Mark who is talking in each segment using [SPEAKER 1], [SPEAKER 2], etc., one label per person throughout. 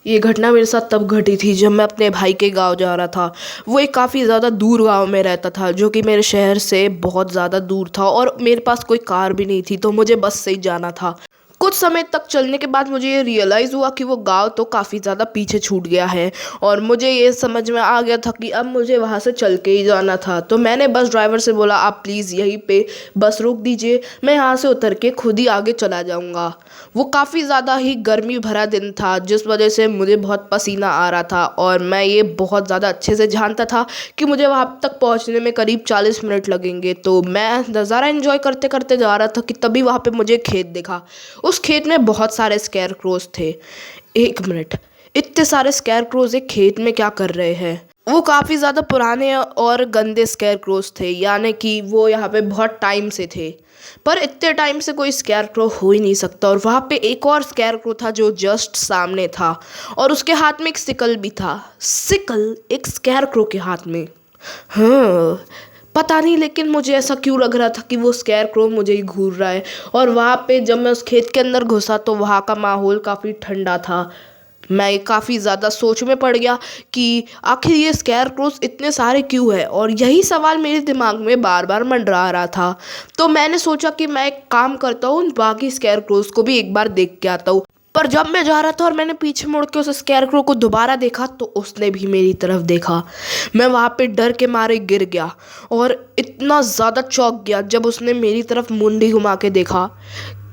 [SPEAKER 1] ये घटना मेरे साथ तब घटी थी जब मैं अपने भाई के गांव जा रहा था। वो एक काफ़ी ज़्यादा दूर गांव में रहता था जो कि मेरे शहर से बहुत ज़्यादा दूर था और मेरे पास कोई कार भी नहीं थी, तो मुझे बस से ही जाना था। कुछ समय तक चलने के बाद मुझे ये रियलाइज़ हुआ कि वो गांव तो काफ़ी ज़्यादा पीछे छूट गया है और मुझे ये समझ में आ गया था कि अब मुझे वहाँ से चल के ही जाना था। तो मैंने बस ड्राइवर से बोला, आप प्लीज़ यहीं पे बस रोक दीजिए, मैं यहाँ से उतर के खुद ही आगे चला जाऊँगा। वो काफ़ी ज़्यादा ही गर्मी भरा दिन था जिस वजह से मुझे बहुत पसीना आ रहा था और मैं ये बहुत ज़्यादा अच्छे से जानता था कि मुझे वहाँ तक पहुँचने में करीब 40 मिनट लगेंगे। तो मैं नज़ारा एंजॉय करते करते जा रहा था कि तभी वहाँ पे मुझे खेत दिखा। उस खेत में बहुत सारे स्कैर क्रोज थे। एक मिनट, इतने सारे स्कैर क्रोज एक खेत में क्या कर रहे हैं? वो काफ़ी ज़्यादा पुराने और गंदे स्कैर क्रोज थे, यानी कि वो यहाँ पे बहुत टाइम से थे। पर इतने टाइम से कोई स्कैर क्रो हो ही नहीं सकता। और वहाँ पे एक और स्कैर क्रो था जो जस्ट सामने था और उसके हाथ में एक सिकल भी था। सिकल एक स्कैर क्रो के हाथ में। हाँ, पता नहीं, लेकिन मुझे ऐसा क्यों लग रहा था कि वो स्कैर क्रो मुझे ही घूर रहा है। और वहाँ पे जब मैं उस खेत के अंदर घुसा तो वहाँ का माहौल काफ़ी ठंडा था। मैं काफ़ी ज़्यादा सोच में पड़ गया कि आखिर ये स्कैर क्रोज इतने सारे क्यों है, और यही सवाल मेरे दिमाग में बार बार मंडरा रहा था। तो मैंने सोचा कि मैं एक काम करता हूँ, उन बाकी स्कैर क्रोज को भी एक बार देख के आता हूँ। पर जब मैं जा रहा था और मैंने पीछे मुड़ के उस स्कैरक्रो को दोबारा देखा तो उसने भी मेरी तरफ देखा। मैं वहाँ पे डर के मारे गिर गया और इतना ज़्यादा चौंक गया जब उसने मेरी तरफ मुंडी घुमा के देखा।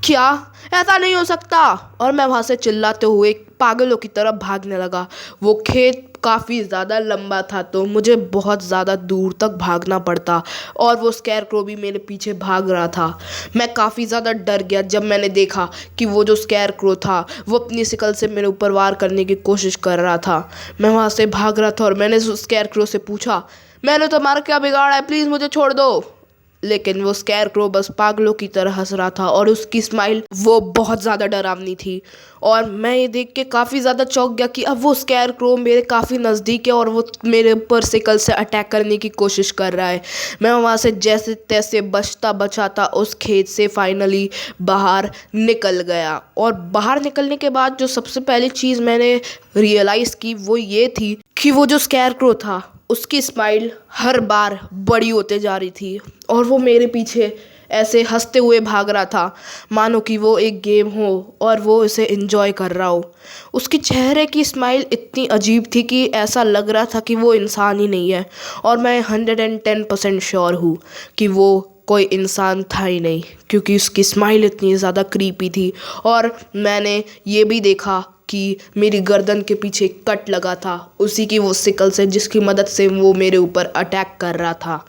[SPEAKER 1] क्या? ऐसा नहीं हो सकता! और मैं वहाँ से चिल्लाते हुए पागलों की तरफ भागने लगा। वो खेत काफ़ी ज़्यादा लंबा था तो मुझे बहुत ज़्यादा दूर तक भागना पड़ता और वो स्कैरक्रो भी मेरे पीछे भाग रहा था। मैं काफ़ी ज़्यादा डर गया जब मैंने देखा कि वो जो स्कैरक्रो था वो अपनी शिकल से मेरे ऊपर वार करने की कोशिश कर रहा था। मैं वहाँ से भाग रहा था और मैंने उस स्कैरक्रो से पूछा, मैंने तुम्हारा क्या बिगाड़ा है, प्लीज़ मुझे छोड़ दो। लेकिन वो स्कैरक्रो बस पागलों की तरह हंस रहा था और उसकी स्माइल वो बहुत ज़्यादा डरावनी थी। और मैं ये देख के काफ़ी ज़्यादा चौंक गया कि अब वो स्कैरक्रो मेरे काफ़ी नज़दीक है और वो मेरे ऊपर सिकल से अटैक करने की कोशिश कर रहा है। मैं वहाँ से जैसे तैसे बचता बचाता उस खेत से फाइनली बाहर निकल गया। और बाहर निकलने के बाद जो सबसे पहली चीज़ मैंने रियलाइज़ की वो ये थी कि वो जो स्कैरक्रो था उसकी स्माइल हर बार बड़ी होते जा रही थी और वो मेरे पीछे ऐसे हंसते हुए भाग रहा था मानो कि वो एक गेम हो और वो इसे एंजॉय कर रहा हो। उसके चेहरे की स्माइल इतनी अजीब थी कि ऐसा लग रहा था कि वो इंसान ही नहीं है। और मैं 110% श्योर हूँ कि वो कोई इंसान था ही नहीं, क्योंकि उसकी स्माइल इतनी ज़्यादा क्रीपी थी। और मैंने ये भी देखा कि मेरी गर्दन के पीछे कट लगा था उसी की वो सिकल से जिसकी मदद से वो मेरे ऊपर अटैक कर रहा था।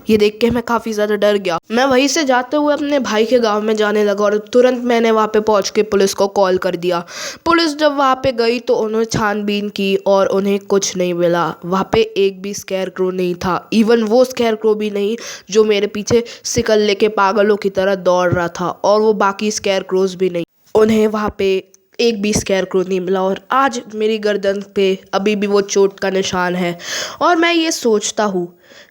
[SPEAKER 1] ये देख के मैं काफ़ी ज़्यादा डर गया। मैं वहीं से जाते हुए अपने भाई के गांव में जाने लगा और तुरंत मैंने वहाँ पे पहुँच के पुलिस को कॉल कर दिया। पुलिस जब वहाँ पे गई तो उन्होंने छानबीन की और उन्हें कुछ नहीं मिला। वहाँ पे एक भी स्कैरक्रो नहीं था, इवन वो स्कैरक्रो भी नहीं जो मेरे पीछे सिकल लेके पागलों की तरह दौड़ रहा था, और वो बाकी स्कैरक्रोज भी नहीं। उन्हें वहाँ पे एक भी स्कैरक्रो नहीं मिला और आज मेरी गर्दन पे अभी भी वो चोट का निशान है। और मैं ये सोचता हूँ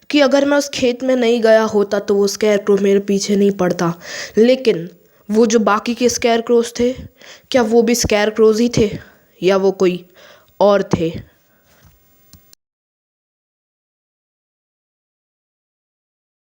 [SPEAKER 1] कि अगर मैं उस खेत में नहीं गया होता तो वो स्कैरक्रो मेरे पीछे नहीं पड़ता। लेकिन वो जो बाकी के स्कैरक्रोज थे, क्या वो भी स्कैरक्रोज ही थे या वो कोई और थे?